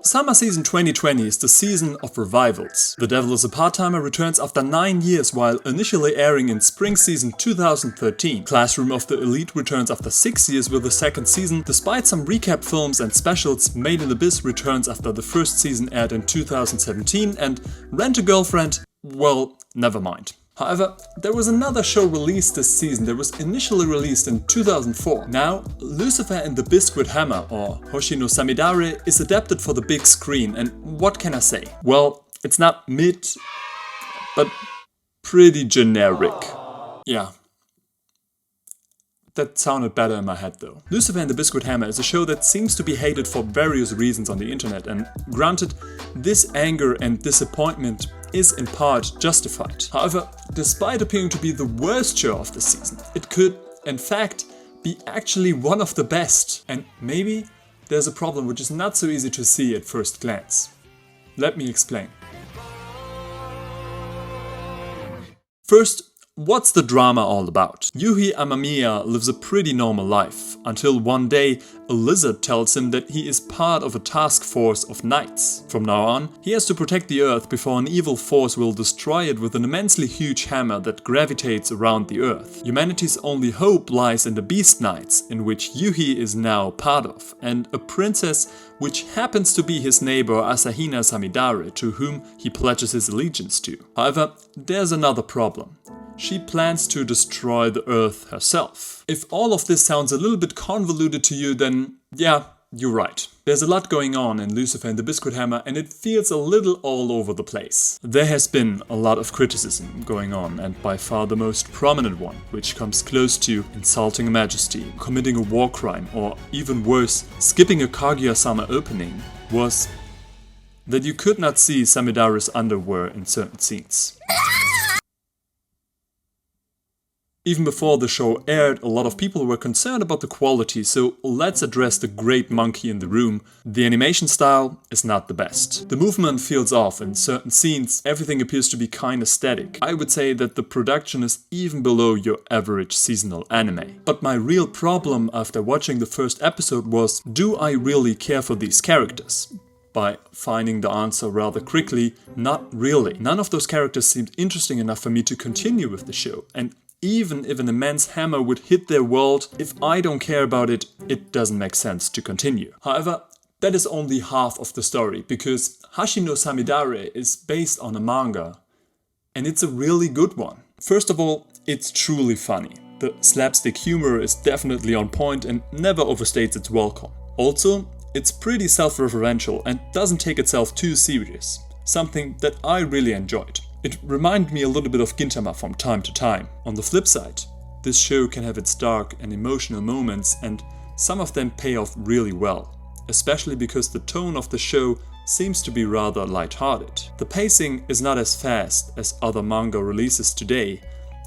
Summer season 2020 is the season of revivals. The Devil is a Part-Timer returns after 9 years while initially airing in spring season 2013. Classroom of the Elite returns after 6 years with the second season, despite some recap films and specials. Made in Abyss returns after the first season aired in 2017, and Rent a Girlfriend, well, never mind. However, there was another show released this season that was initially released in 2004. Now, Lucifer and the Biscuit Hammer, or Hoshi no Samidare, is adapted for the big screen, and what can I say? Well, it's not mid, but pretty generic. Yeah. That sounded better in my head though. Lucifer and the Biscuit Hammer is a show that seems to be hated for various reasons on the internet, and granted, this anger and disappointment is in part justified. However, despite appearing to be the worst show of the season, it could, in fact, be actually one of the best. And maybe there's a problem which is not so easy to see at first glance. Let me explain. First, what's the drama all about? Yuhi Amamiya lives a pretty normal life, until one day a lizard tells him that he is part of a task force of knights. From now on, he has to protect the earth before an evil force will destroy it with an immensely huge hammer that gravitates around the earth. Humanity's only hope lies in the Beast Knights, in which Yuhi is now part of, and a princess which happens to be his neighbor Asahina Samidare, to whom he pledges his allegiance to. However, there's another problem. She plans to destroy the Earth herself. If all of this sounds a little bit convoluted to you, then yeah, you're right. There's a lot going on in Lucifer and the Biscuit Hammer, and it feels a little all over the place. There has been a lot of criticism going on, and by far the most prominent one, which comes close to insulting a majesty, committing a war crime, or even worse, skipping a Kaguya-sama opening, was that you could not see Samidare's underwear in certain scenes. Even before the show aired, a lot of people were concerned about the quality, so let's address the great monkey in the room. The animation style is not the best. The movement feels off in certain scenes, everything appears to be kinda static. I would say that the production is even below your average seasonal anime. But my real problem after watching the first episode was, do I really care for these characters? By finding the answer rather quickly, not really. None of those characters seemed interesting enough for me to continue with the show, and even if an immense hammer would hit their world, if I don't care about it, it doesn't make sense to continue. However, that is only half of the story, because Hoshi no Samidare is based on a manga, and it's a really good one. First of all, it's truly funny. The slapstick humor is definitely on point and never overstates its welcome. Also, it's pretty self-referential and doesn't take itself too serious, something that I really enjoyed. It reminded me a little bit of Gintama from time to time. On the flip side, this show can have its dark and emotional moments, and some of them pay off really well, especially because the tone of the show seems to be rather lighthearted. The pacing is not as fast as other manga releases today.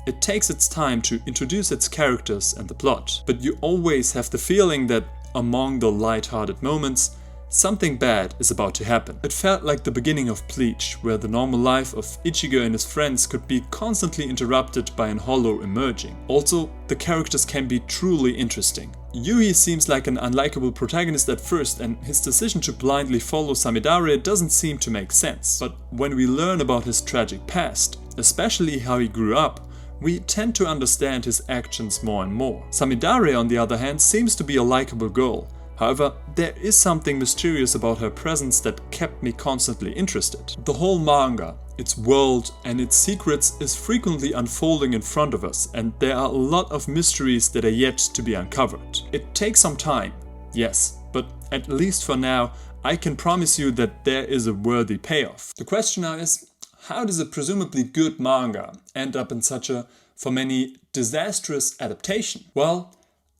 It takes its time to introduce its characters and the plot, but you always have the feeling that among the lighthearted moments, something bad is about to happen. It felt like the beginning of Bleach, where the normal life of Ichigo and his friends could be constantly interrupted by an hollow emerging. Also, the characters can be truly interesting. Yui seems like an unlikable protagonist at first, and his decision to blindly follow Samidare doesn't seem to make sense. But when we learn about his tragic past, especially how he grew up, we tend to understand his actions more and more. Samidare, on the other hand, seems to be a likable girl. However, there is something mysterious about her presence that kept me constantly interested. The whole manga, its world and its secrets is frequently unfolding in front of us, and there are a lot of mysteries that are yet to be uncovered. It takes some time, yes, but at least for now, I can promise you that there is a worthy payoff. The question now is, how does a presumably good manga end up in such a, for many, disastrous adaptation? Well,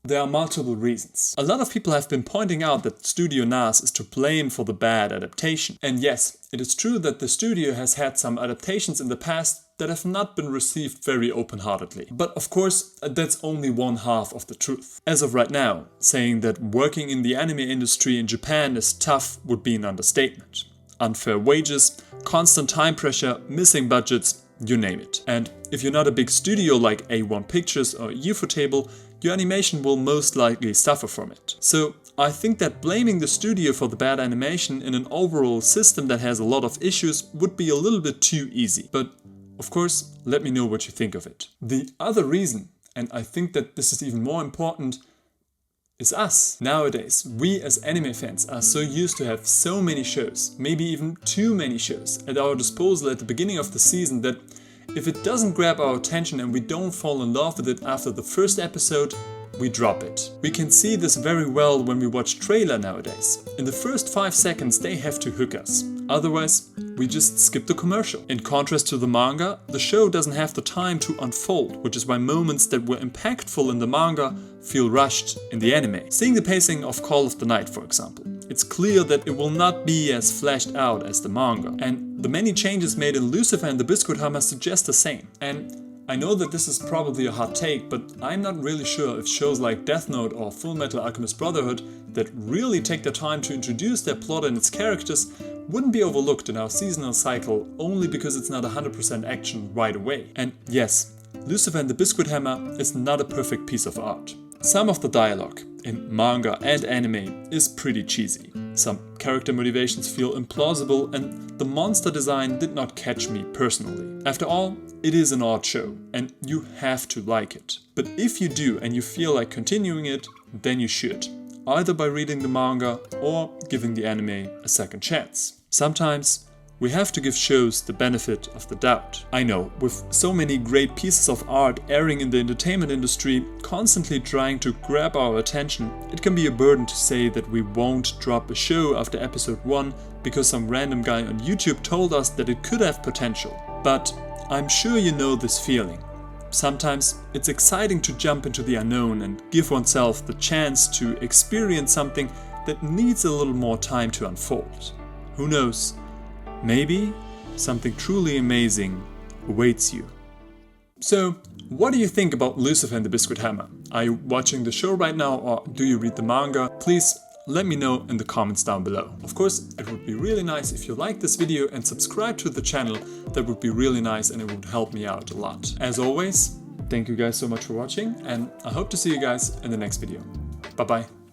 there are multiple reasons. A lot of people have been pointing out that Studio NAS is to blame for the bad adaptation. And yes, it is true that the studio has had some adaptations in the past that have not been received very open-heartedly. But of course, that's only one half of the truth. As of right now, saying that working in the anime industry in Japan is tough would be an understatement. Unfair wages, constant time pressure, missing budgets, you name it. And if you're not a big studio like A1 Pictures or Ufotable, your animation will most likely suffer from it. So I think that blaming the studio for the bad animation in an overall system that has a lot of issues would be a little bit too easy. But of course, let me know what you think of it. The other reason, and I think that this is even more important, is us. Nowadays, we as anime fans are so used to have so many shows, maybe even too many shows at our disposal at the beginning of the season that if it doesn't grab our attention and we don't fall in love with it after the first episode, we drop it. We can see this very well when we watch trailer nowadays. In the first 5 seconds they have to hook us. Otherwise, we just skip the commercial. In contrast to the manga, the show doesn't have the time to unfold, which is why moments that were impactful in the manga feel rushed in the anime. Seeing the pacing of Call of the Night, for example, it's clear that it will not be as fleshed out as the manga. And the many changes made in Lucifer and the Biscuit Hammer suggest the same. And I know that this is probably a hot take, but I'm not really sure if shows like Death Note or Full Metal Alchemist Brotherhood that really take their time to introduce their plot and its characters wouldn't be overlooked in our seasonal cycle only because it's not 100% action right away. And yes, Lucifer and the Biscuit Hammer is not a perfect piece of art. Some of the dialogue in manga and anime is pretty cheesy. Some character motivations feel implausible and the monster design did not catch me personally. After all, it is an odd show and you have to like it. But if you do and you feel like continuing it, then you should. Either by reading the manga or giving the anime a second chance. Sometimes we have to give shows the benefit of the doubt. I know, with so many great pieces of art airing in the entertainment industry, constantly trying to grab our attention, it can be a burden to say that we won't drop a show after episode 1 because some random guy on YouTube told us that it could have potential. But I'm sure you know this feeling. Sometimes it's exciting to jump into the unknown and give oneself the chance to experience something that needs a little more time to unfold. Who knows? Maybe something truly amazing awaits you. So, what do you think about Lucifer and the Biscuit Hammer? Are you watching the show right now or do you read the manga? Please let me know in the comments down below. Of course, it would be really nice if you liked this video and subscribe to the channel. That would be really nice and it would help me out a lot. As always, thank you guys so much for watching and I hope to see you guys in the next video. Bye bye.